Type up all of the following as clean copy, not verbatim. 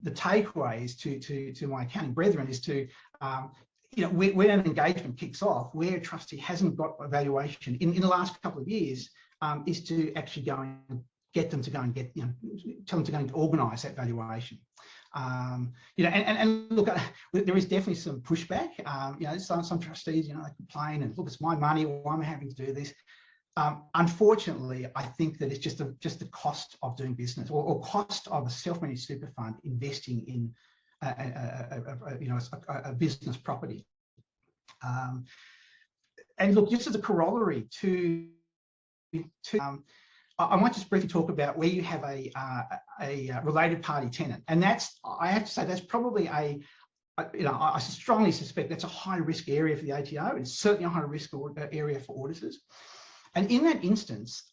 the takeaway is to my accounting brethren is to, when an engagement kicks off, where a trustee hasn't got a valuation in the last couple of years, is to actually go and get them to go and tell them to go and organise that valuation. And look, there is definitely some pushback. Some trustees, they complain and look, it's my money, why am I having to do this? Unfortunately, I think that it's just the cost of doing business, or cost of a self-managed super fund investing in a business property. And look, just as a corollary to I might just briefly talk about where you have a related party tenant, and I have to say that's probably I strongly suspect that's a high risk area for the ATO. It's certainly a high risk area for auditors. And in that instance,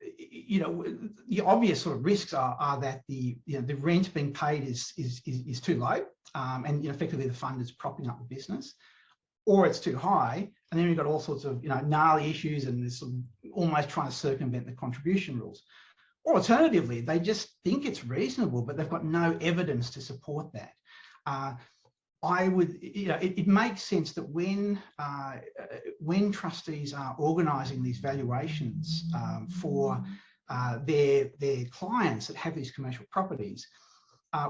the obvious sort of risks are that the rent being paid is too low, and effectively the fund is propping up the business, or it's too high, and then we've got all sorts of gnarly issues, and there's almost trying to circumvent the contribution rules. Or alternatively, they just think it's reasonable, but they've got no evidence to support that. It makes sense that when trustees are organising these valuations for their clients that have these commercial properties,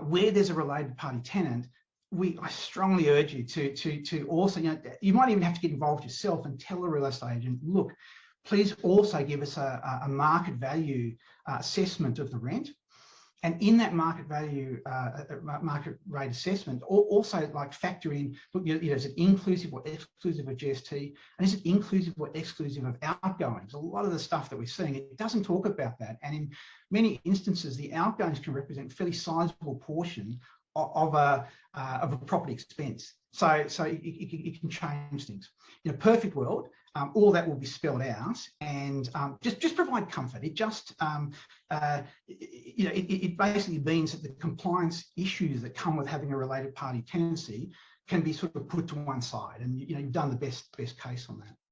where there's a related party tenant, I strongly urge you to also, you might even have to get involved yourself and tell the real estate agent, look, please also give us a market value assessment of the rent. And in that market value, market rate assessment, also factor in, look, is it inclusive or exclusive of GST? And is it inclusive or exclusive of outgoings? A lot of the stuff that we're seeing, it doesn't talk about that. And in many instances, the outgoings can represent a fairly sizable portion of a property expense. So it can change things. In a perfect world, all that will be spelled out, and just provide comfort. It just it basically means that the compliance issues that come with having a related party tenancy can be sort of put to one side, and you've done the best case on that.